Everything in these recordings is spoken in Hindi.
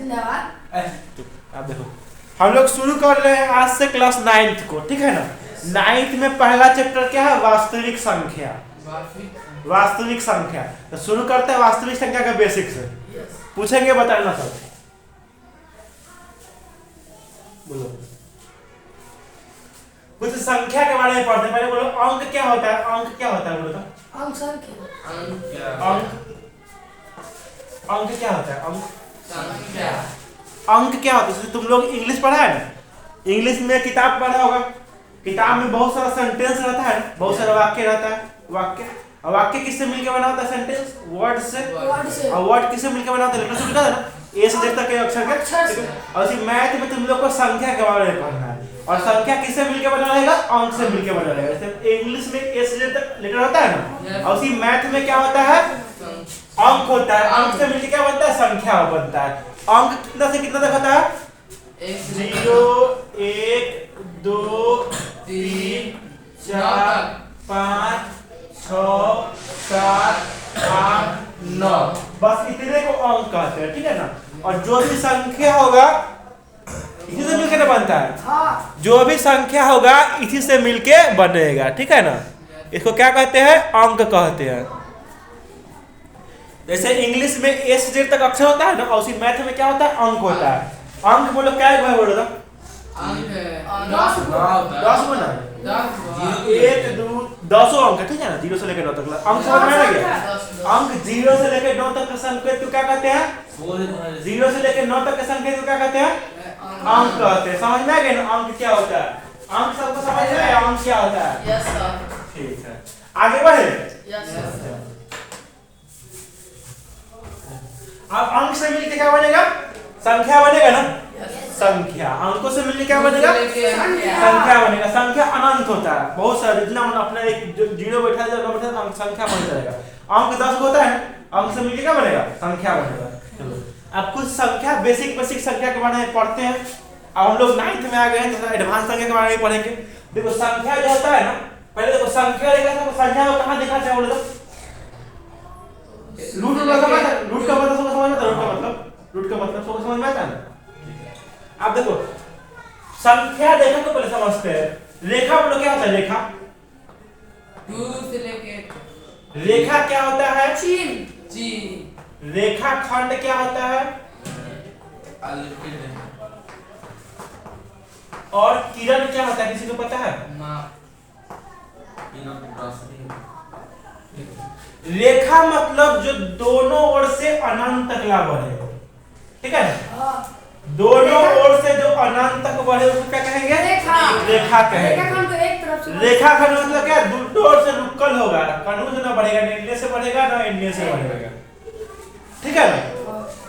अब देखो हम लोग शुरू कर रहे हैं आज से क्लास 9th को, ठीक है ना। 9th में पहला चैप्टर क्या है? वास्तविक संख्या। वास्तविक संख्या। तो शुरू करते हैं वास्तविक संख्या का बेसिक से। पूछेंगे, बताना सब। बोलो कुछ संख्या के बारे में पढ़ते हैं। पहले बोलो अंक क्या होता है? अंक क्या होता है? बोलो तो अंक संख्या। अंक क्या होता है? अंक संख्या। अंक क्या होता है? जैसे तुम लोग इंग्लिश पढ़ा है ना, इंग्लिश में किताब पढ़ा होगा। किताब में बहुत सारा सेंटेंस रहता है, बहुत सारा वाक्य रहता है। वाक्य किससे मिलकर बना होता है? सेंटेंस वर्ड से। और वर्ड किससे मिलकर बना होता है? लेटर से लिखा था ना, ए से जेड तक के अक्षर के। और इसी मैथ में तुम लोग को संख्या के बारे में पढ़ना है। और संख्या किससे मिलकर बना रहेगा? अंक से मिलकर बना रहेगा। जैसे इंग्लिश में ए से जेड तक लेटर होता है ना, और उसी मैथ में क्या होता है? अंक होता है। अंक से मिलकर क्या बनता है? संख्या बनता है। अंक कितना से कितना तक होता है? 0 1 2 3 4 5 6 7 8 9, बस इतने को अंक कहते हैं, ठीक है ना। और जो भी संख्या होगा इसी से मिलकर बनता है। जो भी संख्या होगा इसी से मिलके बनेगा, ठीक है ना। इसको क्या कहते हैं? अंक कहते हैं। जैसे इंग्लिश में ए से जेड तक अक्षर होता है ना, और उसी मैथ में क्या होता है? अंक होता है। अंक बोलो क्या है? बोलो तो 10 गुना 1 2 10 अंक, ठीक है ना। 0 से लेकर 9 तक अंक समझ में आ गया? अंक 0 से लेकर 9 तक का संकेत को क्या कहते हैं? 0 से लेकर 9 तक के संकेत को क्या कहते हैं? अंक कहते हैं। समझ में आ गया ना अंक क्या होता है? अंक सबको समझ में आया अंक क्या होता है? Yes sir. ठीक है, आगे बढ़े। Yes sir. अब अंक से मिलके क्या बनेगा? संख्या बनेगा ना। संख्या अंकों से मिलके क्या बनेगा? संख्या बनेगा। संख्या अनंत होता है, बहुत सारा। जितना मन अपना एक जीरो बैठा जाए ना, बैठा अंक संख्या बन जाएगा। अंक 10 होता है, अंक से मिलके क्या बनेगा? संख्या बनेगा। चलो अब कुछ संख्या बेसिक संख्या के बारे में पढ़ते हैं। अब हम लोग 9th में आ गए हैं, तो एडवांस संख्या के बारे में पढ़ेंगे। देखो संख्या जो होता है ना, पहले देखो संख्या लिखा था, संख्या को कहां लिखा था? बोलो तो रूट का मतलब रूट का मतलब समझ में आता है? रूट का मतलब समझ में आता है ना। अब देखो संख्या रेखा को पहले समझते हैं। रेखा बोलो क्या होता है? रेखा 2 से लेके रेखा क्या होता है? जी। रेखा खंड क्या होता है? और किरण क्या होता है? किसी को पता है? रेखा मतलब जो दोनों ओर से अनंत तक ला बढ़े, ठीक है ना। दोनों ओर से जो अनंत तक बढ़े उसको क्या कहेंगे? रेखा कहेंगे। रेखा खंड मतलब क्या? दोनों ओर से रुकल होगा, कन्नू से ना बढ़ेगा, एन्ने से बढ़ेगा ना एन्ने से बढ़ेगा, ठीक है ना।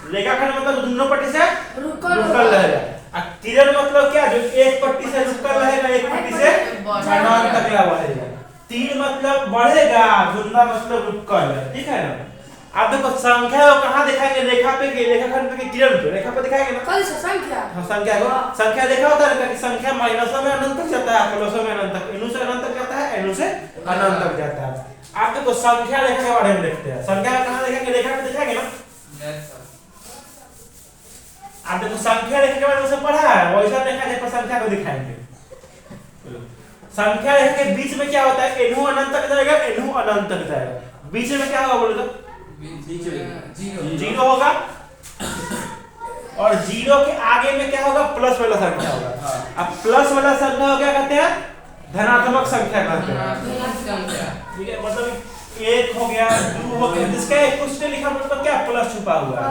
रेखा खंड मतलब दोनों पट्टी से रुकल रहेगा। और किरण मतलब क्या? जो एक पट्टी से रुकल रहेगा, एक पट्टी से अनंत तक ला बढ़ेगा। तीर मतलब बढ़ेगा, जुंदा मतलब रुकल है, ठीक है ना। आप देखो संख्या को कहां दिखाएंगे? रेखा पे के रेखाखंड पे के किरण पे रेखा पे दिखाएंगे ना। कौन सा संख्या? हां संख्या को संख्या देखा होता है कि संख्या माइनसों में अनंत तक जाता है, प्लसों में अनंत तक, इनू से अनंत तक जाता है, इनू से अनंत तक जाता है। आप देखो संख्या रेखा के बारे में देखते हैं। संख्या को कहां देखेंगे? रेखा पे दिखाएंगे ना। Yes sir. आप देखो संख्या रेखा के बारे में सब पढ़ा है, वैसा रेखा जैसे संख्या को दिखाएंगे। संख्या रेखा के बीच में क्या होता है? इनू अनंत तक जाएगा, इनू अनंत तक जाएगा। बीच में क्या होगा? बोलो तो जीरो होगा। और जीरो के आगे में क्या होगा? प्लस वाला संख्या होगा। अब प्लस वाला संख्या को क्या कहते हैं? धनात्मक संख्या कहते हैं, ठीक है। मतलब 1 हो गया, 2 हो गया, जिसका एक कुछ से लिखा मतलब क्या? प्लस छुपा हुआ है।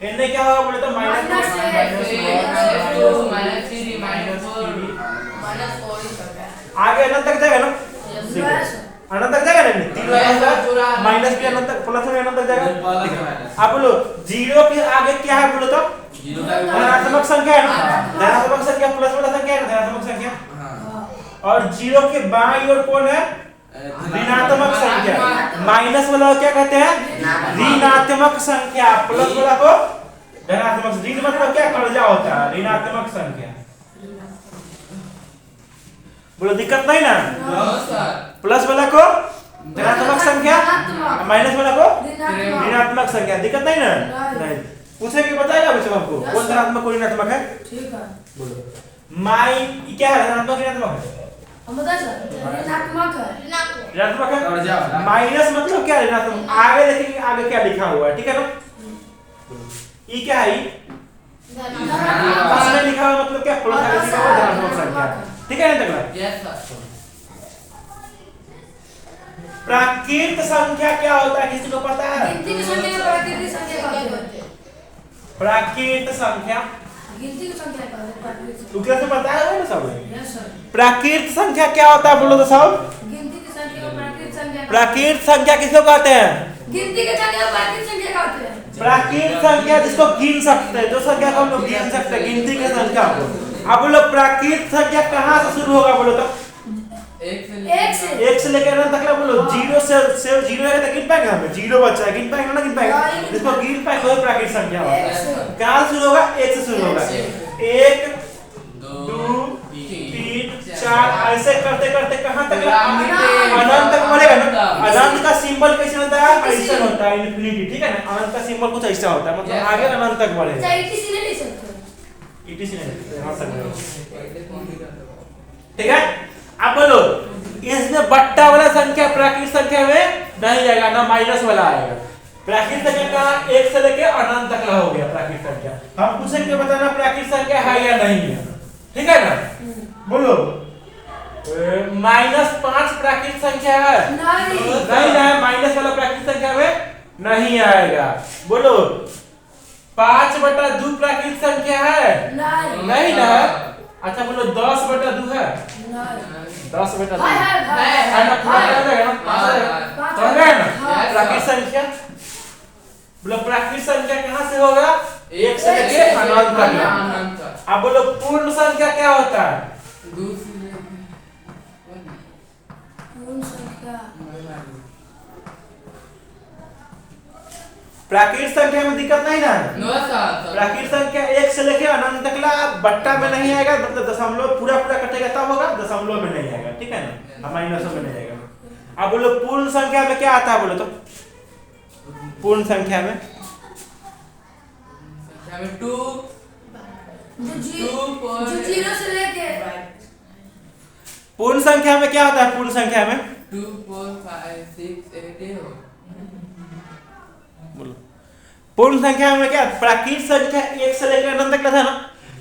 इनमें क्या होगा? बोले तो माइनस -2 -3 -4 आगे अनंत तक जाएगा ना। अनंत तक जाएगा ना। 3 वाला माइनस भी अनंत तक, प्लस भी अनंत तक जाएगा। आप बोलो जीरो के आगे क्या है? बोलो तो धनात्मक संख्या है ना। धनात्मक संख्या प्लस वाला संख्या है, धनात्मक संख्या। और जीरो के बाईं ओर कौन है? ऋणात्मक संख्या। माइनस वाला क्या कहते हैं? ऋणात्मक संख्या। प्लस वाला को धनात्मक। ऋण मतलब क्या? कर्जा होता है, ऋणात्मक संख्या। बोलो दिक्कत नहीं ना? प्लस वाला को धनात्मक संख्या, माइनस वाला को ऋणात्मक संख्या। दिक्कत नहीं ना? नहीं। पूछे कि बताए है बच्चों आपको? कौन धनात्मक कौन ऋणात्मक है? ठीक है। बोलो। माइन क्या है, धनात्मक ऋणात्मक है? हम बता सर ऋणात्मक है। ऋणात्मक है। और जाओ। माइनस मतलब क्या ऋणात्मक? आगे देखेंगे आगे क्या लिखा हुआ है, ठीक है ना? ई क्या है? प्लस में लिखा हुआ मतलब क्या? प्लस आगे लिखा हुआ धनात्मक संख्या, ठीक है ना? तगड़ा यस सर। प्राकृत संख्या क्या होता है, किसी को पता है? गिनती की संख्या को प्राकृतिक संख्या कहते हैं। प्राकृत संख्या गिनती की संख्या कहते हैं प्राकृतिक संख्या। तुमको से पता है ना सब? Yes sir. प्राकृत संख्या क्या होता है बोलो तो सब? गिनती की संख्या को प्राकृतिक संख्या। प्राकृत संख्या किसको कहते हैं? गिनती की संख्या को प्राकृतिक संख्या कहते हैं। प्राकृत संख्या जिसको गिन सकते हैं, जो संख्या को हम लोग गिन सकते हैं, गिनती की संख्या को। अब बोलो प्राकृत संख्या कहाँ से शुरू होगा बोलो तो? एक से लेकर अनंत तक बोलो। जीरो से जीरो है तो गिन पाएंगे हमें? जीरो बचा है, गिन पाएंगे ना? गिन पाएंगे। जिसको गिन पाएंगे वही प्राकृत संख्या होता है। कहाँ से शुरू होगा? एक से शुरू होगा। एक, दो, तीन, चार, ऐसे करते करते कहाँ तक? अनंत तक बढ़ेगा ना? अनंत का सिंबल कैसे होता है? ऐसा होता है, इन्फिनिटी, ठीक है ना? अनंत का सिंबल कुछ ऐसा होता है, मतलब आगे अनंत तक बढ़ेगा। चाहे किसी ने नहीं सकते। इटी से नहीं, यहाँ तक, ठीक है? अब बोलो इसमें बट्टा वाला संख्या प्राकृत संख्या में नहीं जाएगा, ना माइनस वाला आएगा। प्राकृत संख्या का एक से लेके अनंत तक हो गया प्राकृत संख्या। हम पूछेंगे बताना प्राकृत संख्या है या नहीं है, ठीक है ना? बोलो -5 प्राकृत संख्या है? नहीं है, माइनस वाला प्राकृत संख्या में नहीं आएगा। बोलो 5/2 प्राकृत संख्या है? नहीं ना? अच्छा बोलो 10/2 है? 10/2 है ना? पूरा कर देगा ना? समझ गए ना? प्राकृत संख्या बोलो प्राकृत संख्या कहाँ से होगा? एक से लेके अनंत तक। अब बोलो पूर्ण संख्या क्या होता है? प्राकृत संख्या में दिक्कत नहीं ना? प्राकृत संख्या एक से लेके अनंत तक ला बट्टा में नहीं आएगा, मतलब दशमलव पूरा कटेगा तब होगा, दशमलव में नहीं आएगा, ठीक है ना? माइनस में नहीं आएगा। अब बोलो पूर्ण संख्या में क्या आता है बोलो तो? पूर्ण संख्या में 2 जो जीरो से लेके पूर्ण संख्या में क्या होता है? पूर्ण संख्या में 2 4 5 6 8 बोलो पूर्ण संख्या में क्या? प्राकृत संख्या एक से लेकर अनंत तक था ना?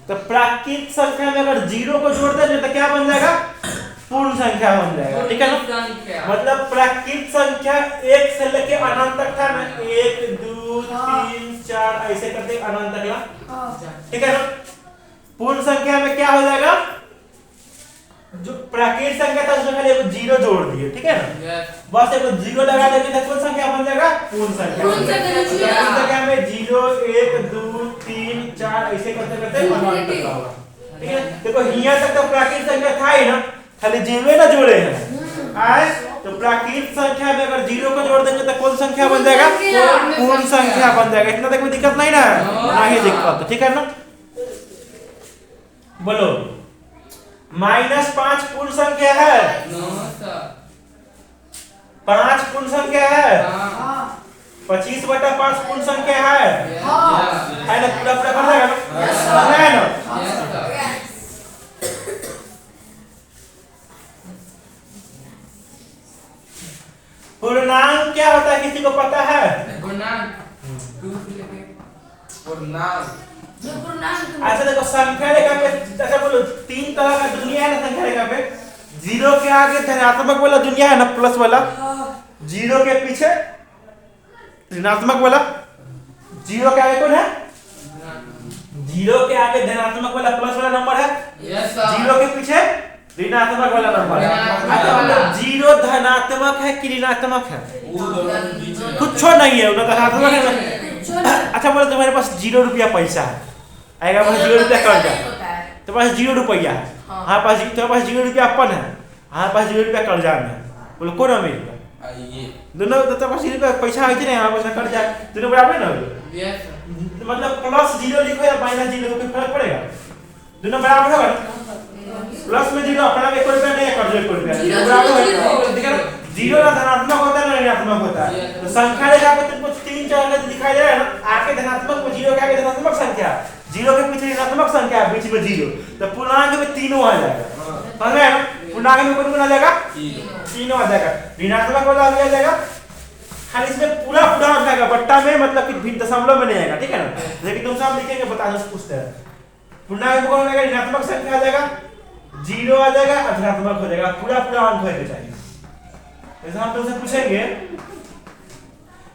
तो प्राकृत संख्या में अगर जीरो को जोड़ देंगे तो क्या बन जाएगा? पूर्ण संख्या बन जाएगा, ठीक है ना? मतलब प्राकृत संख्या एक से लेके अनंत तक था ना? 1 2 3 4 ऐसे करते अनंत तक ला, ठीक है ना? पूर्ण संख्या में क्या हो जाएगा? जो प्राकृत संख्या था उसमें खाली एक जीरो जोड़ दिए, ठीक है ना? बस एक जीरो लगा देंगे तो कौन संख्या बन जाएगा? पूर्ण संख्या। पूर्ण संख्या में 0 1 2 3 4 ऐसे करते करते अनंत तक होगा, ठीक है? देखो यहाँ तक तो प्राकृत संख्या था ही ना, खाली जीरो ना जोड़े हैं आए, तो प्राकृत संख्या में अगर जीरो को जोड़ देंगे तो कौन संख्या बन जाएगा? पूर्ण संख्या बन जाएगा। इतना तक कोई दिक्कत नहीं ना? नहीं दिक्कत, ठीक है ना? बोलो -5 पूर्ण संख्या है? 5 पूर्ण संख्या है? 25/5 पूर्ण संख्या है? है ना? पूरा पूरा कर देगा ना? है ना? पूर्णांक क्या होता है, किसी को पता है? अच्छा देखो संख्या रेखा पे, अच्छा बोलो 3 तरह का दुनिया है ना संख्या रेखा पे? जीरो के आगे धनात्मक वाला दुनिया है ना, प्लस वाला? जीरो के पीछे ऋणात्मक वाला? जीरो के आगे कौन है? जीरो के आगे धनात्मक वाला प्लस वाला नंबर है? जीरो के पीछे ऋणात्मक वाला नंबर है। अच्छा मतलब जीरो धनात्मक है कि ऋणात्मक है? कुछ नहीं है, धनात्मक है। अच्छा बोलो तुम्हारे पास 0 रुपया पैसा है, आएगा पास 0 रुपया कर्जा है, तो पास 0 रुपया है, हाँ पास तुम्हारे पास 0 रुपया अपन है, हाँ पास 0 रुपया कर्जा में, बोलो कौन अमीर है? दोनों तो पास 0 रुपया पैसा है नहीं, हमारे पास कर्जा है, दोनों बराबर ना? मतलब +0 लिखो या -0 लिखो कोई फर्क पड़ेगा? दोनों बराबर होगा ना? प्लस में 0 अपना 1 रुपया नहीं है, कर्ज 1 रुपया बराबर होगा, ठीक है ना? 0 ना धनात्मक होता है ना ऋणात्मक होता है। तो संख्या रेखा पे तुमको 3 तरह का दिखाई दे रहा है ना? आगे धनात्मक में जीरो के आगे धनात्मक संख्या, जीरो के पीछे ऋणात्मक संख्या, बीच में जीरो, तो पूर्णांक में तीनों आ जाएगा। समझ में आया? पूर्णांक में कौन आ जाएगा? तीनों आ जाएगा। ऋणात्मक वाला आ जाएगा, खाली इसमें पूरा पूरा आ जाएगा, बट्टा में मतलब कि भिन्न दशमलव में नहीं आएगा, ठीक है ना? लेकिन तुम सब लिखेंगे बताना पूछते हैं। पूर्णांक में कौन आएगा? ऋणात्मक संख्या आ जाएगा, जीरो आ जाएगा, धनात्मक हो जाएगा, पूरा पूरा अंक होना चाहिए। जैसे हम तुमसे पूछेंगे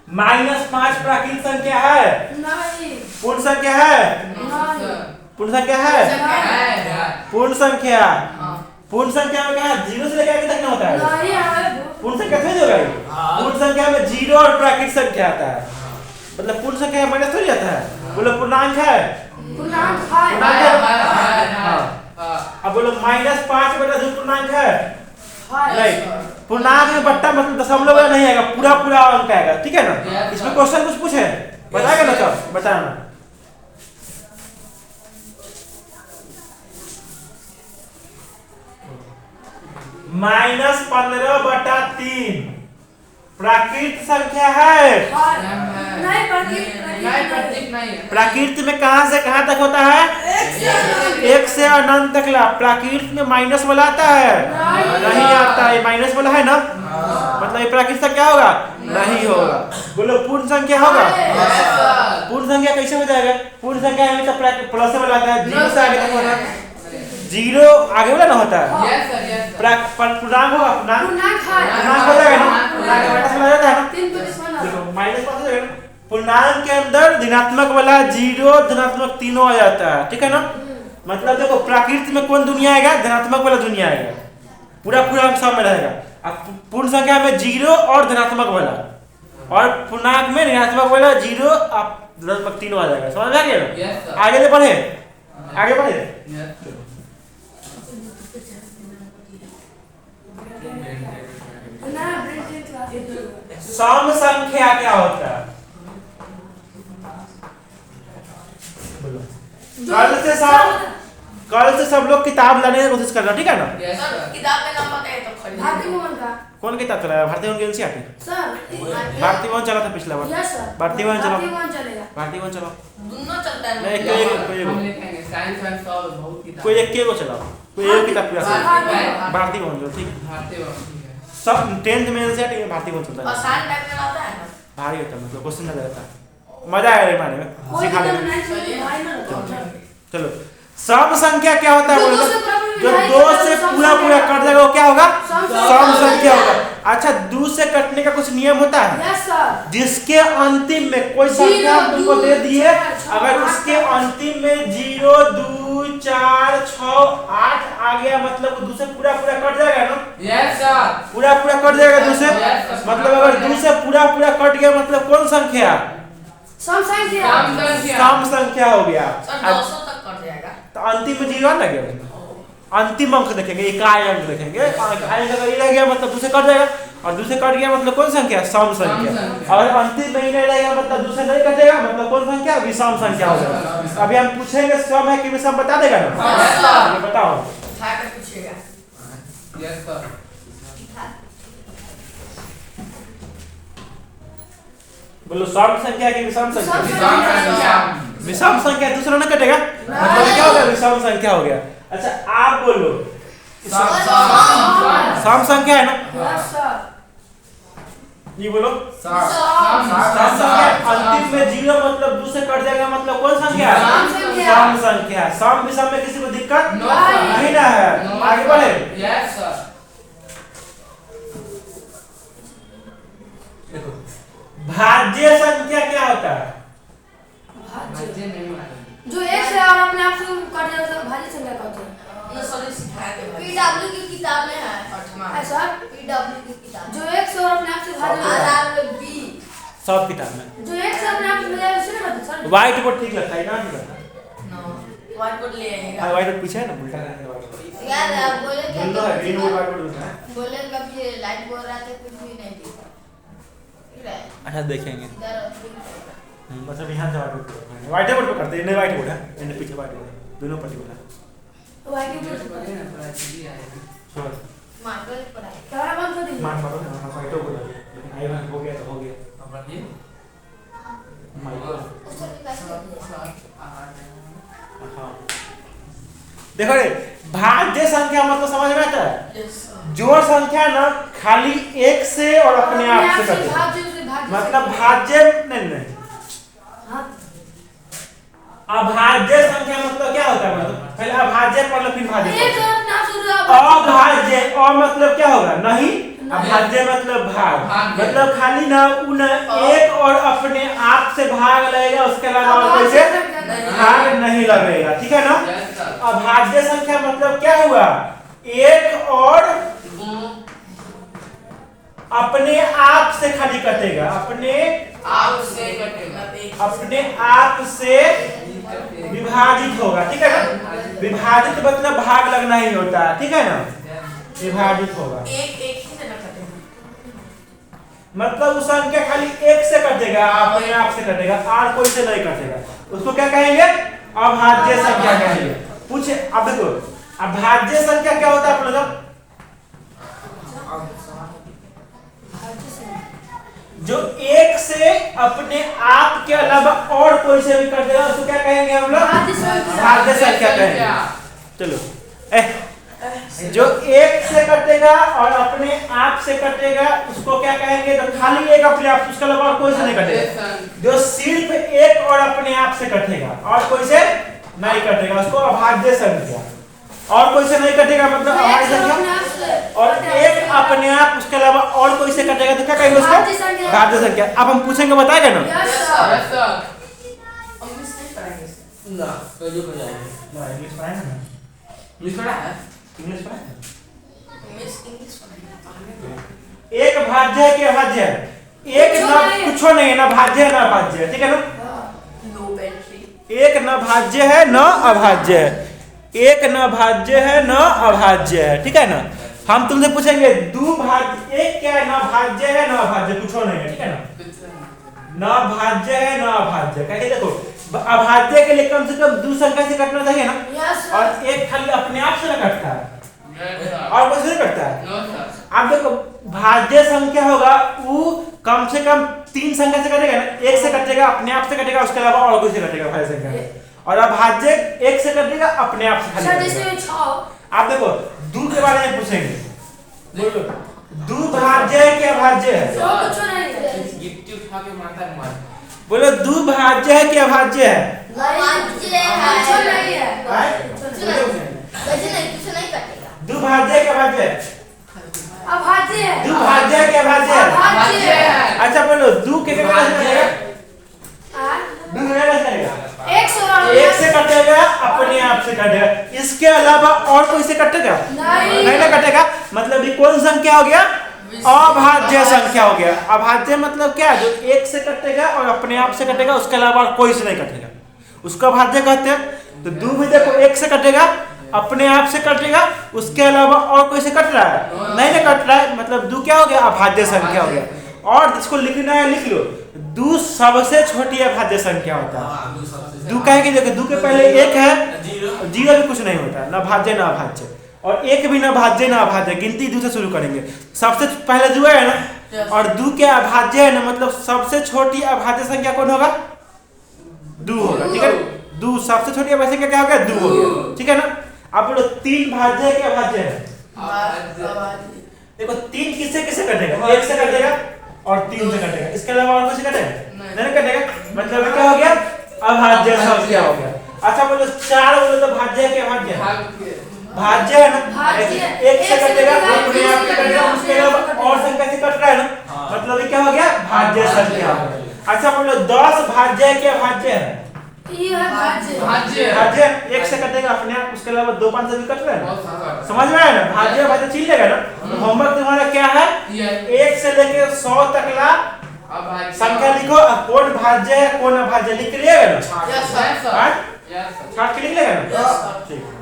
-5 प्राकृतिक संख्या है? नहीं। पूर्ण संख्या है? नहीं। पूर्ण संख्या है? पूर्ण संख्या, पूर्ण संख्या में क्या जीरो से लेकर आगे तक ना होता है? नहीं है। पूर्ण संख्या थोड़ी होगा ये? पूर्ण संख्या में जीरो और प्राकृतिक संख्या आता है, मतलब पूर्ण संख्या माइनस थोड़ी आता है। बोलो पूर्णांक है? पूर्णांक है। अब बोलो -5 बटा 2 पूर्णांक है? नहीं। पूर्णांक में बट्टा मतलब दशमलव नहीं आएगा, पूरा पूरा अंक आएगा, ठीक है ना? इसमें क्वेश्चन कुछ पूछे बताएगा ना? सब बताना। -15 बटा 3 प्राकृतिक संख्या है? नहीं, प्रतीक नहीं है। प्राकृत में कहां से कहां तक होता है? एक से अनंत तक ला। प्राकृत में माइनस वाला आता है? नहीं आता है, माइनस वाला है ना, मतलब ये प्राकृत संख्या होगा? नहीं होगा। बोलो पूर्ण संख्या होगा? पूर्ण संख्या कैसे हो जाएगा? पूर्ण संख्या में तो प्लस वाला आता है, जीरो से आगे तक होता है, जीरो आगे वाला ना होता है। Yes sir, yes sir. पूर्णांक होगा? पूर्णांक है। पूर्णांक हो जाएगा ना? पूर्णांक माइनस वाला जाता है ना? 3 प्लस 1 देखो माइनस हो जाएगा ना? पूर्णांक के अंदर ऋणात्मक वाला जीरो धनात्मक तीनों आ जाता है, ठीक है ना? मतलब देखो प्राकृत में कौन दुनिया आएगा? धनात्मक वाला दुनिया आएगा, पूरा पूरा अंक सब में रहेगा। अब पूर्ण संख्या में जीरो और धनात्मक वाला, और पूर्णांक में ऋणात्मक वाला जीरो और धनात्मक तीनों आ जाएगा। समझ में आ गया ना? Yes sir. आगे ले बढ़े, आगे बढ़े। यस। सम संख्या क्या होता है? कल से सब लोग किताब लाने की कोशिश करना, ठीक है ना? Yes sir sir. किताब का नाम बताइए तो खरीद भारती भवन का। कौन किताब चला है? भारती भवन की एनसीईआरटी? सर भारती भवन चला था पिछला बार। Yes sir. भारती भवन चलो, भारती भवन चलेगा। भारती भवन चलो। दोनों चलता है नहीं, कोई हम लिखेंगे साइंस एंड सॉल्व बहुत किताब। कोई एक को चलाओ, कोई एक किताब पूरा चलाओ। भारती भवन चलो, ठीक है? भारतीय ठीक है। सब 10th में एनसीईआरटी में भारती भवन चलता है। आसान टाइप में आता है ना। भारी होता है, मतलब क्वेश्चन ज्यादा रहता है, मजा आएगा रे मारने में, कोई सिखा दिक्कत देंगे। नहीं, चलिए भाई ना। चलो सम संख्या क्या होता है? जो बोलो दो तो? से पूरा पूरा जो मिलाएगा, 2 से सम पूरा संख्या पूरा कट जाएगा वो क्या होगा? सम सम संख्या होगा। अच्छा 2 से कटने का कुछ नियम होता है? Yes sir. जिसके अंतिम में कोई संख्या हम तुमको दे दिए, अगर उसके अंतिम में 0 2 4 6 8 आ गया, मतलब वो 2 से पूरा पूरा कट जाएगा ना? Yes sir. पूरा पूरा कट जाएगा 2 से, Yes, मतलब अगर 2 से पूरा पूरा कट गया मतलब कौन संख्या? सम संख्या। सम संख्या। सम संख्या हो गया। सर अब 200 तक कट जाएगा। तो अंतिम में 0 ना गया, अंतिम अंक देखेंगे, इकाई अंक देखेंगे। इकाई अंक अगर ये रह गया मतलब 2 से कट जाएगा, और 2 से कट गया मतलब कौन संख्या? सम संख्या। और अंतिम में ही नहीं रहेगा मतलब 2 से नहीं कटेगा मतलब कौन संख्या? विषम संख्या हो जाएगा। अभी हम पूछेंगे सम है कि विषम, बता देगा ना? Yes, sir. ये बताओ। उठा कर पूछिएगा। Yes sir. बोलो सम संख्या की विषम संख्या? विषम विषम संख्या। विषम संख्या दूसरा ना कटेगा, मतलब क्या हो गया? विषम संख्या हो गया। अच्छा आप बोलो सम संख्या है ना? Yes sir. ये बोलो सम सम संख्या अंतिम में 0 मतलब 2 से कट जाएगा मतलब कौन संख्या? सम संख्या। सम संख्या। सम विषम में किसी को दिक्कत नो सर। नहीं ना है? आगे बढ़े। Yes sir. देखो भाज्य संख्या क्या होता है? भाज्य नहीं मालूम। जो एक से और अपने आप से कट जाए तो भाज्य संख्या कहते हैं। ना सर सिखाया थे। पीडब्ल्यू की किताब में है। आठवां। है सर। पीडब्ल्यू की किताब जो एक से और अपने आप से भाज्य आरआरबी सब किताब में जो एक से अपने आप से मिला उसे ना कहते सर। व्हाइट बोर्ड ठीक लगता है ना? ठीक लगता है। नो व्हाइट बोर्ड ले आइएगा। हाँ व्हाइट बोर्ड पीछे है ना, उल्टा रहने व्हाइट बोर्ड। यार आप बोले क्या ग्रीन बोर्ड है, ग्रीन बोर्ड व्हाइट बोर्ड होता है। बोले कभी लाइट बोल रहा था कुछ भी नहीं दिखा। अच्छा देखेंगे, इधर मतलब यहाँ से व्हाइट बोर्ड पे करते हैं, नहीं व्हाइट बोर्ड है, इन्हें पीछे व्हाइट बोर्ड है, दोनों पर्टिकुलर है। वाई के यस बोल बोलिए ना, थोड़ा जल्दी आएगा। छोड़ मार्कर पढ़ाई कैमरा बंद कर दीजिए। मार मारो ना, व्हाइट बोर्ड है, लेकिन आई वन हो गया तो हो गया। अब बढ़िए। उसको निकाल के हाँ। देखो रे, भाज्य संख्या मतलब समझ में आता है? Yes sir. जोड़ संख्या ना खाली एक से और अपने आप से कटे, भाज्य से भाज्य मतलब भाज्य नहीं, हाँ अभाज्य संख्या मतलब क्या होता है? मतलब पहले अभाज्य पढ़ लो फिर भाज्य एक पढ़ लो। अपने आप से अभाज्य अ मतलब क्या होगा? नहीं। अभाज्य मतलब भाग, मतलब खाली ना उन एक और अपने आप से भाग लगेगा, उसके अलावा और कोई से भाग नहीं लगेगा, ठीक है ना? Yes sir. अभाज्य संख्या मतलब क्या हुआ? एक और अपने आप से खाली कटेगा, अपने आप से कटेगा। अपने आप से विभाजित होगा, ठीक है ना? विभाजित मतलब भाग लगना ही होता है, ठीक है ना? विभाजित होगा एक एक ही से ना कटेगा, मतलब उस संख्या खाली एक से कटेगा, अपने आप से कटेगा, और कोई से नहीं कटेगा, उसको क्या कहेंगे? अभाज्य संख्या कहेंगे। पूछे अब देखो, अभाज्य संख्या क्या होता है आप लोग? जो एक से अपने आप के अलावा और कोई से भी कटेगा, उसको क्या कहेंगे हम लोग? अभाज्य संख्या कहेंगे। चलो जो एक से कटेगा और अपने आप से कटेगा, उसको क्या कहेंगे? तो खाली एक अपने आप, उसके अलावा और कोई से नहीं कटेगा। जो सिर्फ एक और अपने आप से कटेगा और कोई से नहीं कटेगा, उसको अभाज्य संख्या। और कोई से नहीं कटेगा मतलब अभाज्य संख्या, और एक अपने आप, उसके अलावा और कोई से कटेगा तो क्या कहेंगे उसको? अभाज्य संख्या। अब हम पूछेंगे, बताएगा ना? Yes sir. इंग्लिश नहीं पढ़ाएंगे सर। ना तो जो हो जाएगा। इंग्लिश पढ़ाएंगे ना? इंग्लिश पढ़ा है? इंग्लिश पढ़ाएंगे। इंग्लिश पढ़ाएंगे। एक भाज्य है कि अभाज्य है? एक ना कुछ नहीं है, ना भाज्य है ना अभाज्य है, ठीक है ना? लो बैटरी। एक न भाज्य है न अभाज्य है, एक न भाज्य है न अभाज्य है, ठीक है ना? हम तुमसे पूछेंगे दो भाज्य, एक क्या है? न भाज्य है न अभाज्य, कुछ नहीं है, ठीक है ना? न भाज्य है न अभाज्य। कैसे देखो, अभाज्य के लिए कम से कम दो संख्या से कटना चाहिए ना, और एक खाली अपने आप से न कटता है और कोई से नहीं कटता है। No sir. अब देखो, भाज्य संख्या होगा वो कम से कम तीन संख्या से कटेगा ना, एक से कटेगा, अपने आप से कटेगा, उसके अलावा और कोई से कटेगा भाज्य संख्या में। और अभाज्य एक से कटेगा, अपने आप से खाली सर कटेगा। जैसे 6 आप देखो, दो के बारे में पूछेंगे, बोलो दो भाज्य है कि अभाज्य है? तो कुछ नहीं है। गिट्टी उठा के मारता है मार। बोलो दो भाज्य है कि अभाज्य है? अभाज्य कुछ है। नहीं है। वैसे नहीं कुछ नहीं कटेगा। दो भाज्य है कि अभाज्य है? अभाज्य है। दो भाज्य है कि अभाज्य है? अभाज्य है। अच्छा बोलो, दो के कैसे कटेगा? हाँ? दो के कैसे कटेगा? एक से कटेगा, अपने आप से कटेगा, इसके अलावा और कोई से कटेगा? नहीं ना कटेगा। मतलब ये कौन संख्या हो गया? अभाज्य संख्या हो गया। अभाज्य मतलब क्या? जो एक से कटेगा और अपने आप से कटेगा, उसके अलावा और कोई से नहीं कटेगा, उसको अभाज्य कहते हैं। तो दो भी देखो, एक से कटेगा, अपने आप से कटेगा, उसके अलावा और कोई से कट रहा है? नहीं ना कट रहा है, मतलब दो क्या हो गया? अभाज्य संख्या हो गया। और जिसको लिखना है लिख लो, दो सबसे छोटी अभाज्य संख्या होता है। दो कहे कि देखो, दो के पहले एक है, जीरो भी कुछ नहीं होता, ना भाज्य ना अभाज्य, और एक भी ना भाज्य ना अभाज्य। गिनती दो से शुरू करेंगे, सबसे पहले दो है ना, और दो के अभाज्य है ना, मतलब सबसे छोटी अभाज्य संख्या कौन होगा? दो होगा, ठीक है? दो सबसे छोटी अभाज्य संख्या क्या होगा? दो हो गया, ठीक है ना? अब बोलो तीन भाज्य है कि अभाज्य है? देखो, तीन किससे किससे कटेगा? एक से कटेगा और तीन से कटेगा, इसके अलावा और कुछ कटेगा? नहीं कटेगा, मतलब क्या हो गया? अभाज्य संख्या हो गया। अच्छा बोलो, चार बोलो तो भाज्य है कि अभाज्य है? भाज्य है ना, एक से कटेगा, अपने आप से कटेगा, उसके अलावा और संख्या से कट रहा है ना, मतलब ये क्या हो गया? भाज्य संख्या हो गया। अच्छा बोलो, 10 भाज्य है कि अभाज्य है? ये है भाज्य। भाज्य एक से कटेगा, अपने आप, उसके अलावा दो पांच से भी कट रहा है ना, समझ में आया ना? भाज्य भाज्य छीन लेगा ना। तो होमवर्क तुम्हारा क्या है? 1 से लेके 100 तक ला संख्या लिखो, कौन भाज्य है कौन अभाज्य, लिख लिएगा ना? Yes sir. छाट के लिख लेगा ना? ठीक है।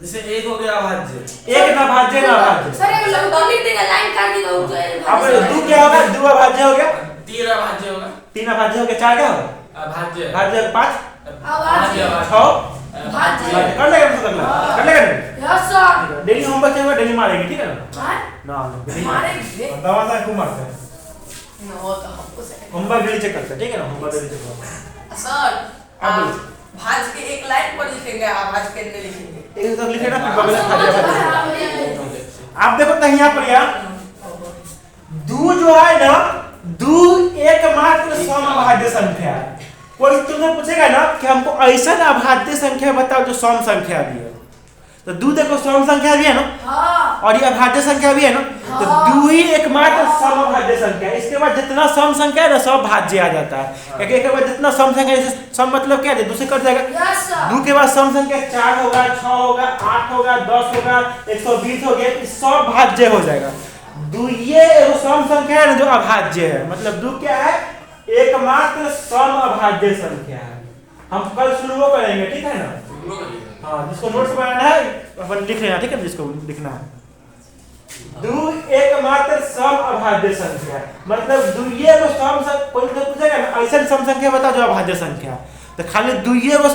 जैसे एक हो गया अभाज्य, एक ना भाज्य ना अभाज्य। सर ये लोग तो लिख देगा, लाइन कर देगा वो तो। अब दो क्या होगा? दो अभाज्य हो गया, 3 अभाज्य होगा, 3 अभाज्य हो गया, 4 क्या होगा? अभाज्य, भाज्य 5, अभाज्य। 6 भाज्य। कर लेगा ना? कर लेगा ना? Yes sir. डेली होमवर्क होगा, डेली मारेंगे, ठीक है ना? हाँ? ना डेली मारेंगे। दवा से खूब मारते हैं। वो तो हमको से होमवर्क डेली चेक करते हैं, ठीक है ना, होमवर्क डेली चेक करते हैं। सर हाँ, आप बोलिए। भाज के एक लाइन पर लिखेंगे, आवाज के अंदर लिखेंगे। एक तो लिखे ना, फिर बगल में खा जाएगा। हाँ, आप देखो तो यहाँ पर यार दू जो है ना, दू एकमात्र समअभाज्य संख्या है। कोई तुमसे पूछेगा ना कि हमको ऐसा अभाज्य संख्या बताओ जो सम संख्या भी है, तो दू देखो सम संख्या भी है ना, हाँ, और ये अभाज्य संख्या भी है ना, तो दू ही एकमात्र समअभाज्य संख्या है। इसके बाद जितना सम संख्या है ना सब भाज्य आ जाता है, क्योंकि एक बाद जितना सम संख्या, जैसे सम मतलब क्या है, दू से कट जाएगा। Yes sir. दू के बाद सम संख्या 4 होगा, 6 होगा, 8 होगा, 10 होगा, 120 हो गया, इस सब भाज्य हो जाएगा। दू ये एगो सम संख्या है ना जो अभाज्य है, मतलब दू क्या है, एकमात्र सम अभाज्य संख्या है। हम कल शुरू करेंगे, ठीक है ना। हाँ, जिसको नोट्स बनाना है अपन लिख लेना, ठीक है, जिसको लिखना है। दू एकमात्र सम अभाज्य संख्या, मतलब दुइये को सम कोई पूछेगा ना ऐसा सम संख्या बताओ जो अभाज्य संख्या, तो खाली दुइये को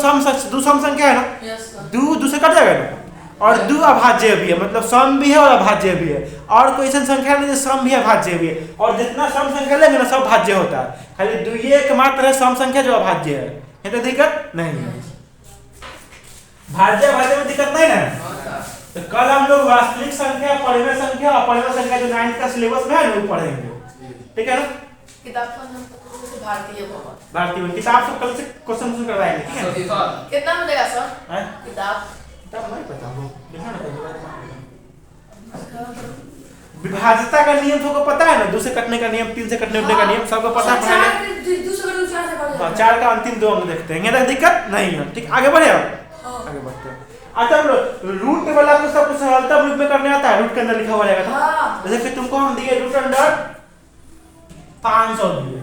दू सम संख्या है ना, यस सर। दू से कट जाएगा ना, और दू अभाज्य भी है, मतलब सम भी है और अभाज्य भी है। और कोई ऐसा संख्या नहीं जो सम भी है अभाज्य भी है, और जितना सम संख्या लेंगे ना सब भाज्य होता है। खाली दुइये एकमात्र है सम संख्या जो अभाज्य है, तो दिक्कत नहीं है। भाज्य भाज्य में दिक्कत नहीं ना। तो कल हम लोग वास्तविक संख्या, परिमेय संख्या और अपरिमेय संख्या जो 9th का सिलेबस में है ना वो पढ़ेंगे, ठीक है ना। किताब का नाम तो भारतीय भवन। भारतीय किताब से कल से क्वेश्चन करवाएंगे, ठीक है ना। कितना मिलेगा सर हैं? किताब? किताब नहीं पता हमको, लिखा ना विभाज्यता का नियम सबको पता है ना, 2 से कटने का नियम, 3 से कटने का नियम सबको पता है। पहले 4 का अंतिम 2 अंक देखते हैं, यहाँ दिक्कत नहीं है, ठीक। आगे बढ़े आप, आगे बढ़ते हैं। अच्छा रूट वाला को सब सरलता रूप में करने आता है, रूट के अंदर लिखा हुआ रहेगा था। जैसे कि तुमको हम दिए रूट अंडर 500 दिए,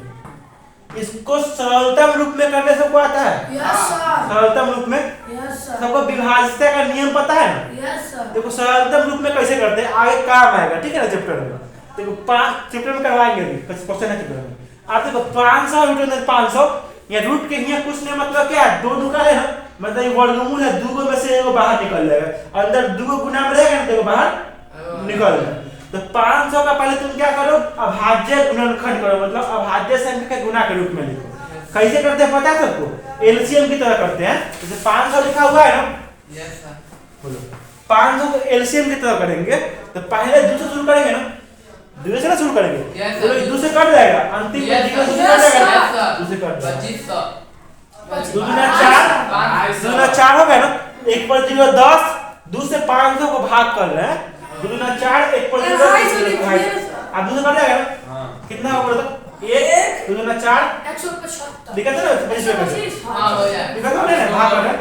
इसको सरलतम रूप में करने सबको आता है। Yes sir. सरलतम रूप में यस सर। सबको विभाज्यता का नियम पता है ना। Yes sir. देखो सरलतम रूप में कैसे करते हैं, आगे काम आएगा, ठीक है ना, चैप्टर में। देखो 5 चैप्टर में करवाएंगे अभी, क्वेश्चन है चैप्टर में। आप देखो 500 रूट अंडर 500, या रूट के यहाँ कुछ नहीं, मतलब क्या है, 2 का है ना, मतलब ये वर्गमूल है, 2 में से एगो बाहर निकल जाएगा, अंदर 2 गुना में रहेगा ना तो बाहर निकल जाएगा। तो 500 का पहले तुम क्या करो, अभाज्य गुणनखंड करो, मतलब अभाज्य संख्या के गुना के रूप में लिखो। कैसे करते हैं पता है सबको, एलसीएम की तरह करते हैं। जैसे 500 लिखा हुआ है ना, यस सर। बोलो 500 को एलसीएम की तरह करेंगे, तो पहले 2 से शुरू करेंगे ना, 2 से ना शुरू करेंगे, Yes, बोलो sir. 2 से कट जाएगा, अंतिम में 0 से कट जाएगा, 2 से कट जाएगा, 2500 2 गुना 4, 2 गुना 4 हो गया ना, 1 पर 0 10, 2 से 500 को भाग कर रहे हैं, 2 गुना 4, 1 पर 0 अब 2 से कट जाएगा ना, कितना होगा तो 1, 2 गुना 4 175 दिक्कत है ना, 25 हाँ हो जाए। दिक्कत हो ना, भाग कर रहे हैं।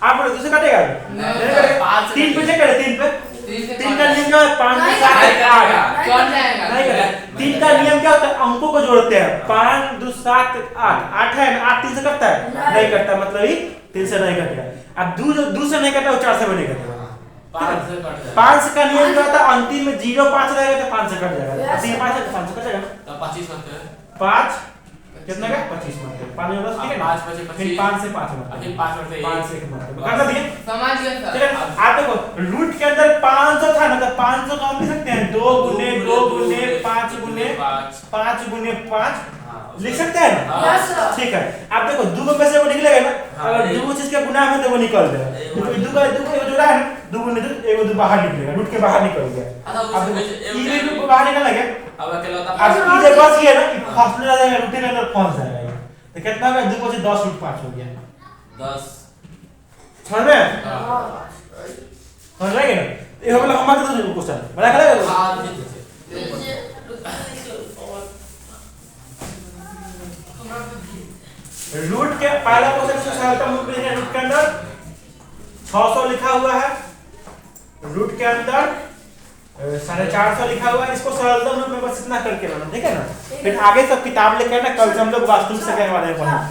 आप बोलो 2 से कटेगा, नहीं, 3 पे चेक करें, 3 पे 3 का नियम क्या होता है, 5 से 7 नहीं 8 करेगा, चढ़ जाएगा। नहीं करेगा। 3 का नियम क्या होता है, अंकों को जोड़ते हैं, 5 2 7 8 8 है ना, 8 3 से कटता है, नहीं कटता, मतलब ही 3 से नहीं कटेगा। अब 2 से नहीं कटा, वो 4 से भी नहीं कटेगा। 5 से कट जाएगा। 5 का नियम क्या होता है, अंतिम में 0 5 रहेगा तो 5 से कट जाएगा, Yes, अंतिम 5 है तो 5 से कटेगा। तो 25 होते हैं। 5 कितना का 25 मतलब 5 में 10, ठीक है ना, 5 25 फिर 5 से 5 मतलब अभी 5 होते हैं। 5 से 1 मतलब करना दिए, समझ गए ठीक सर। है। आप देखो रूट के अंदर 500 था ना, तो 500 को हम लिख सकते हैं 2 गुने 2 गुने 5 गुने 5 गुने 5 लिख सकते हैं ना। Yes sir. ठीक है। आप देखो 2 में से वो निकलेगा ना, अगर 2 चीज का गुना है तो वो निकल जाएगा, क्योंकि 2 का जोड़ा है ना, 2 गुने 2 एगो 2 बाहर निकलेगा, रूट के बाहर निकल गया। अब ये रूट बाहर निकल गया, अब अकेला अब ये जो बच गया ना, ये फंसने लगेगा, रूट के अंदर फंस जाएगा। तो कितना होगा, 2 को से 10 रूट 5 हो गया, 10 समझ में समझ रहे ना। ये हो गया हमारा तो क्वेश्चन बड़ा करेगा। हाँ रूट के पहला क्वेश्चन से सरलता रूप में रूट के अंदर 600 लिखा हुआ है, रूट के अंदर 450 लिखा हुआ है, इसको सरलतम रूप में बस इतना करके बनाना, ठीक है ना। फिर आगे सब किताब लेके आना, कल से हम लोग वास्तविक संख्या के बारे में पढ़ेंगे।